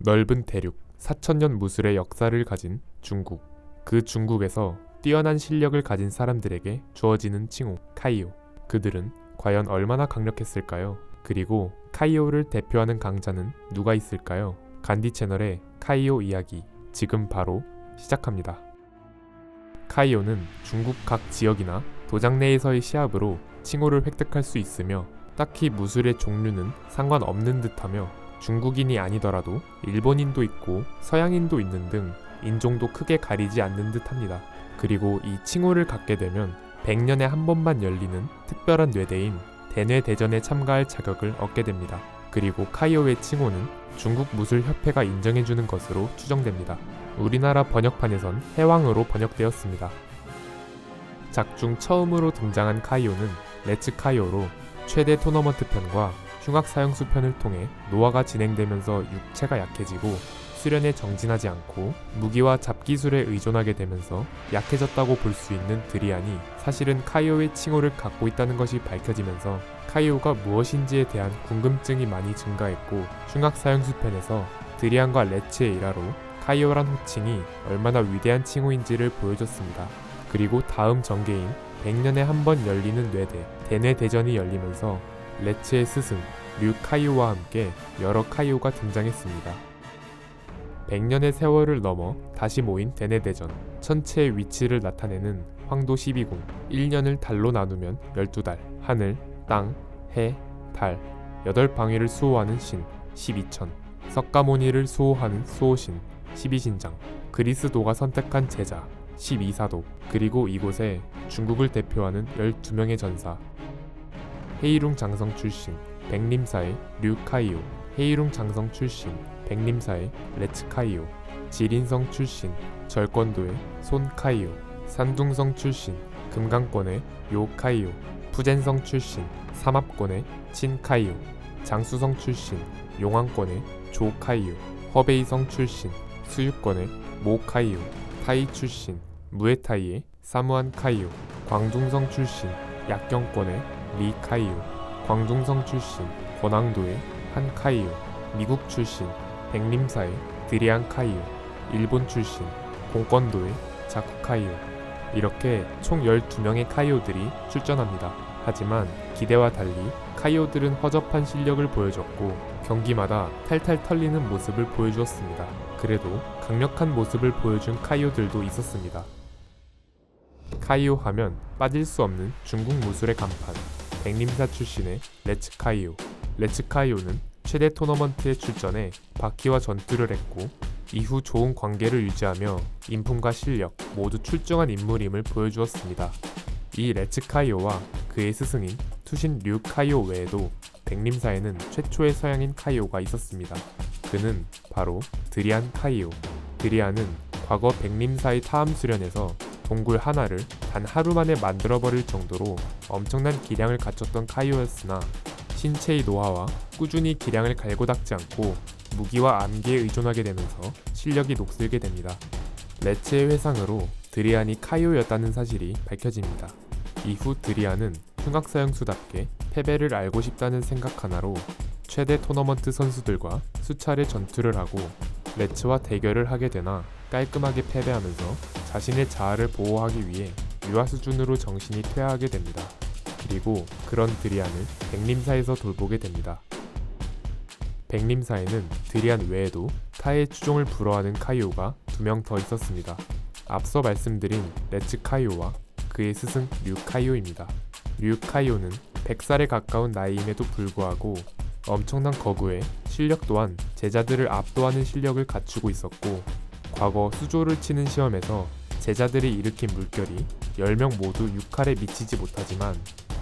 넓은 대륙, 4천년 무술의 역사를 가진 중국. 그 중국에서 뛰어난 실력을 가진 사람들에게 주어지는 칭호, 카이오. 그들은 과연 얼마나 강력했을까요? 그리고 카이오를 대표하는 강자는 누가 있을까요? 간디 채널의 카이오 이야기, 지금 바로 시작합니다. 카이오는 중국 각 지역이나 도장 내에서의 시합으로 칭호를 획득할 수 있으며 딱히 무술의 종류는 상관없는 듯하며 중국인이 아니더라도 일본인도 있고 서양인도 있는 등 인종도 크게 가리지 않는 듯합니다. 그리고 이 칭호를 갖게 되면 100년에 한 번만 열리는 특별한 뇌대인 대뇌대전에 참가할 자격을 얻게 됩니다. 그리고 카이오의 칭호는 중국 무술협회가 인정해주는 것으로 추정됩니다. 우리나라 번역판에선 해왕으로 번역되었습니다. 작중 처음으로 등장한 카이오는 레츠 카이오로 최대 토너먼트 편과 흉악사형수 편을 통해 노화가 진행되면서 육체가 약해지고 수련에 정진하지 않고 무기와 잡기술에 의존하게 되면서 약해졌다고 볼 수 있는 드리안이 사실은 카이오의 칭호를 갖고 있다는 것이 밝혀지면서 카이오가 무엇인지에 대한 궁금증이 많이 증가했고 흉악사형수 편에서 드리안과 레츠의 일화로 카이오란 호칭이 얼마나 위대한 칭호인지를 보여줬습니다. 그리고 다음 전개인 100년에 한 번 열리는 뇌대, 대뇌대전이 열리면서 레츠의 스승, 류 카이오와 함께 여러 카이오가 등장했습니다. 100년의 세월을 넘어 다시 모인 대뇌대전, 천체의 위치를 나타내는 황도 12궁, 1년을 달로 나누면 12달, 하늘, 땅, 해, 달, 8방위를 수호하는 신, 12천, 석가모니를 수호하는 수호신, 12신장, 그리스도가 선택한 제자, 12사도, 그리고 이곳에 중국을 대표하는 12명의 전사, 헤이룽 장성 출신 백림사의 류 카이오, 헤이룽 장성 출신 백림사의 레츠 카이오, 지린성 출신 절권도의 손 카이오, 산둥성 출신 금강권의 요 카이오, 푸젠성 출신 삼합권의 친 카이오, 장수성 출신 용왕권의 조 카이오, 허베이성 출신 수유권의 모 카이오, 타이 출신 무에타이의 사무안 카이오, 광둥성 출신 약경권의 리 카이오, 광둥성 출신 권항도의 한 카이오, 미국 출신 백림사의 드리안 카이오, 일본 출신 공권도의 자쿠 카이오. 이렇게 총 12명의 카이오들이 출전합니다. 하지만 기대와 달리 카이오들은 허접한 실력을 보여줬고 경기마다 탈탈 털리는 모습을 보여주었습니다. 그래도 강력한 모습을 보여준 카이오들도 있었습니다. 카이오 하면 빠질 수 없는 중국 무술의 간판, 백림사 출신의 레츠 카이오. 레츠 카이오는 최대 토너먼트에 출전해 바퀴와 전투를 했고 이후 좋은 관계를 유지하며 인품과 실력 모두 출중한 인물임을 보여주었습니다. 이 레츠 카이오와 그의 스승인 투신 류 카이오 외에도 백림사에는 최초의 서양인 카이오가 있었습니다. 그는 바로 드리안 카이오. 드리안은 과거 백림사의 타암 수련에서 동굴 하나를 단 하루 만에 만들어버릴 정도로 엄청난 기량을 갖췄던 카이오였으나 신체의 노화와 꾸준히 기량을 갈고 닦지 않고 무기와 암기에 의존하게 되면서 실력이 녹슬게 됩니다. 레츠의 회상으로 드리안이 카이오였다는 사실이 밝혀집니다. 이후 드리안은 흉악사형수답게 패배를 알고 싶다는 생각 하나로 최대 토너먼트 선수들과 수차례 전투를 하고 레츠와 대결을 하게 되나 깔끔하게 패배하면서 자신의 자아를 보호하기 위해 유아 수준으로 정신이 퇴화하게 됩니다. 그리고 그런 드리안을 백림사에서 돌보게 됩니다. 백림사에는 드리안 외에도 타의 추종을 불허하는 카이오가 2명 더 있었습니다. 앞서 말씀드린 레츠 카이오와 그의 스승 류 카이오입니다. 류 카이오는 100살에 가까운 나이임에도 불구하고 엄청난 거구에 실력 또한 제자들을 압도하는 실력을 갖추고 있었고 과거 수조를 치는 시험에서 제자들이 일으킨 물결이 10명 모두 6칼에 미치지 못하지만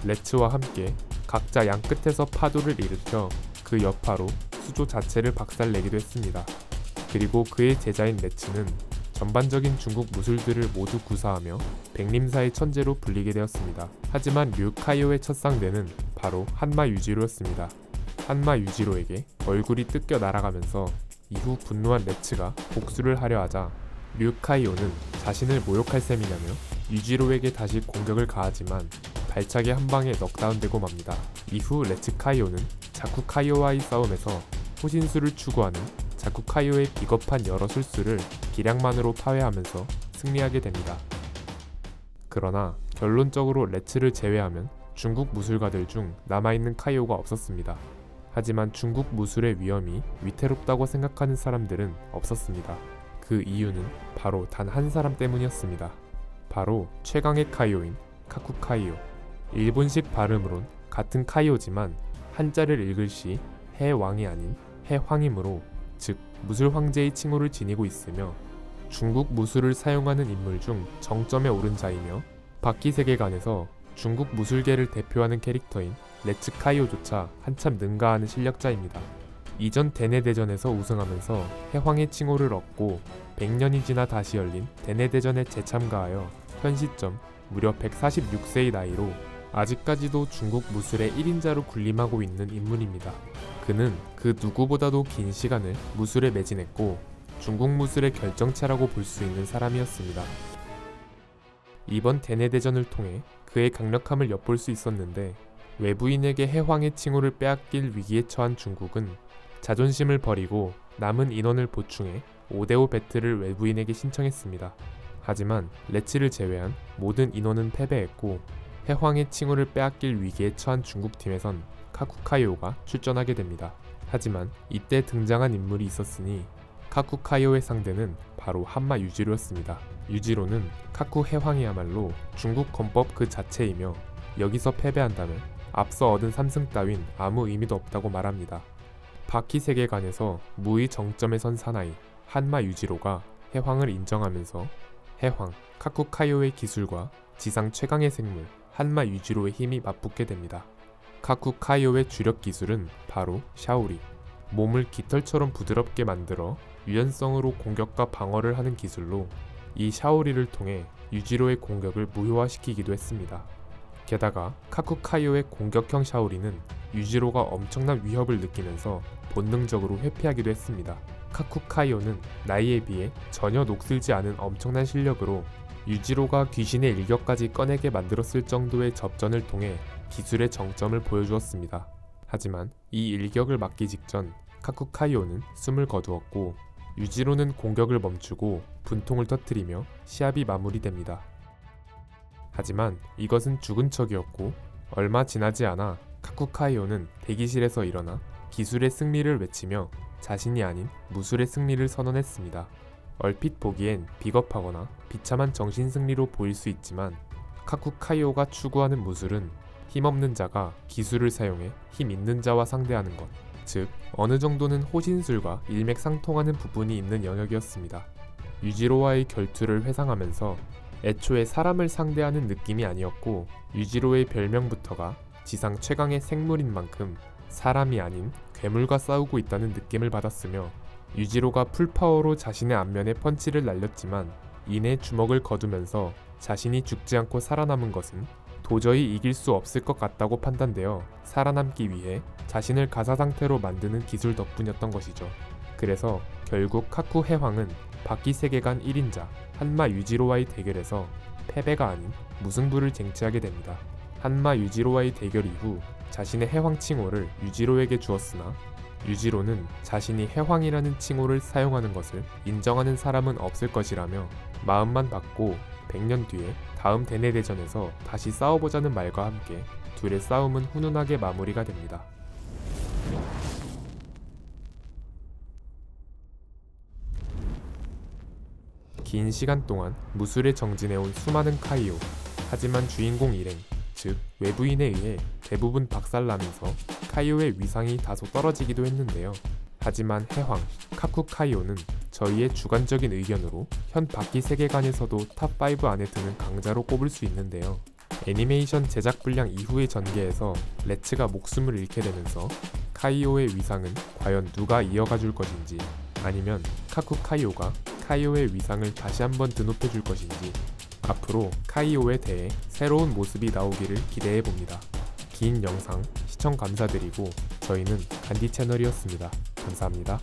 레츠와 함께 각자 양 끝에서 파도를 일으켜 그 여파로 수조 자체를 박살내기도 했습니다. 그리고 그의 제자인 레츠는 전반적인 중국 무술들을 모두 구사하며 백림사의 천재로 불리게 되었습니다. 하지만 류 카이오의 첫 상대는 바로 한마 유지로였습니다. 한마 유지로에게 얼굴이 뜯겨 날아가면서 이후 분노한 레츠가 복수를 하려 하자 류 카이오는 자신을 모욕할 셈이냐며 유지로에게 다시 공격을 가하지만 발차기 한 방에 넉다운되고 맙니다. 이후 레츠 카이오는 자쿠 카이오와의 싸움에서 호신술을 추구하는 자꾸 카이오의 비겁한 여러 술수를 기량만으로 파괴하면서 승리하게 됩니다. 그러나 결론적으로 레츠를 제외하면 중국 무술가들 중 남아있는 카이오가 없었습니다. 하지만 중국 무술의 위험이 위태롭다고 생각하는 사람들은 없었습니다. 그 이유는 바로 단 한 사람 때문이었습니다. 바로 최강의 카이오인 카쿠 카이오. 일본식 발음으론 같은 카이오지만 한자를 읽을 시 해왕이 아닌 해황이므로, 즉 무술 황제의 칭호를 지니고 있으며 중국 무술을 사용하는 인물 중 정점에 오른 자이며 바퀴 세계관에서 중국 무술계를 대표하는 캐릭터인 레츠 카이오조차 한참 능가하는 실력자입니다. 이전 대내대전에서 우승하면서 해황의 칭호를 얻고 100년이 지나 다시 열린 대내대전에 재참가하여 현 시점 무려 146세의 나이로 아직까지도 중국 무술의 1인자로 군림하고 있는 인물입니다. 그는 그 누구보다도 긴 시간을 무술에 매진했고 중국 무술의 결정체라고 볼 수 있는 사람이었습니다. 이번 대내대전을 통해 그의 강력함을 엿볼 수 있었는데, 외부인에게 해황의 칭호를 빼앗길 위기에 처한 중국은 자존심을 버리고 남은 인원을 보충해 5대5 배틀을 외부인에게 신청했습니다. 하지만 레츠를 제외한 모든 인원은 패배했고 해황의 칭호를 빼앗길 위기에 처한 중국팀에선 카쿠 카이오가 출전하게 됩니다. 하지만 이때 등장한 인물이 있었으니 카쿠 카이오의 상대는 바로 한마 유지로였습니다. 유지로는 카쿠 해황이야말로 중국 권법 그 자체이며 여기서 패배한다면 앞서 얻은 3승 따윈 아무 의미도 없다고 말합니다. 바퀴 세계관에서 무의 정점에 선 사나이 한마 유지로가 해황을 인정하면서 해황, 카쿠 카이오의 기술과 지상 최강의 생물 한마 유지로의 힘이 맞붙게 됩니다. 카쿠 카이오의 주력 기술은 바로 샤오리, 몸을 깃털처럼 부드럽게 만들어 유연성으로 공격과 방어를 하는 기술로 이 샤오리를 통해 유지로의 공격을 무효화시키기도 했습니다. 게다가 카쿠 카이오의 공격형 샤오리는 유지로가 엄청난 위협을 느끼면서 본능적으로 회피하기도 했습니다. 카쿠 카이오는 나이에 비해 전혀 녹슬지 않은 엄청난 실력으로 유지로가 귀신의 일격까지 꺼내게 만들었을 정도의 접전을 통해 기술의 정점을 보여주었습니다. 하지만 이 일격을 막기 직전 카쿠 카이오는 숨을 거두었고 유지로는 공격을 멈추고 분통을 터뜨리며 시합이 마무리됩니다. 하지만 이것은 죽은 척이었고 얼마 지나지 않아 카쿠 카이오는 대기실에서 일어나 기술의 승리를 외치며 자신이 아닌 무술의 승리를 선언했습니다. 얼핏 보기엔 비겁하거나 비참한 정신승리로 보일 수 있지만 카쿠 카이오가 추구하는 무술은 힘없는 자가 기술을 사용해 힘 있는 자와 상대하는 것, 즉 어느 정도는 호신술과 일맥상통하는 부분이 있는 영역이었습니다. 유지로와의 결투를 회상하면서 애초에 사람을 상대하는 느낌이 아니었고 유지로의 별명부터가 지상 최강의 생물인 만큼 사람이 아닌 괴물과 싸우고 있다는 느낌을 받았으며 유지로가 풀파워로 자신의 안면에 펀치를 날렸지만 이내 주먹을 거두면서 자신이 죽지 않고 살아남은 것은 도저히 이길 수 없을 것 같다고 판단되어 살아남기 위해 자신을 가사 상태로 만드는 기술 덕분이었던 것이죠. 그래서 결국 카쿠 해황은 바퀴 세계관 1인자 한마 유지로와의 대결에서 패배가 아닌 무승부를 쟁취하게 됩니다. 한마 유지로와의 대결 이후 자신의 해황 칭호를 유지로에게 주었으나 유지로는 자신이 해황이라는 칭호를 사용하는 것을 인정하는 사람은 없을 것이라며 마음만 받고 100년 뒤에 다음 대내대전에서 다시 싸워보자는 말과 함께 둘의 싸움은 훈훈하게 마무리가 됩니다. 긴 시간 동안 무술에 정진해온 수많은 카이오. 하지만 주인공 일행, 즉 외부인에 의해 대부분 박살나면서 카이오의 위상이 다소 떨어지기도 했는데요. 하지만 해황, 카쿠 카이오는 저희의 주관적인 의견으로 현 바퀴 세계관에서도 탑5 안에 드는 강자로 꼽을 수 있는데요. 애니메이션 제작 불량 이후의 전개에서 레츠가 목숨을 잃게 되면서 카이오의 위상은 과연 누가 이어가 줄 것인지, 아니면 카쿠 카이오가 카이오의 위상을 다시 한번 드높여 줄 것인지, 앞으로 카이오에 대해 새로운 모습이 나오기를 기대해봅니다. 긴 영상 시청 감사드리고 저희는 간디 채널이었습니다. 감사합니다.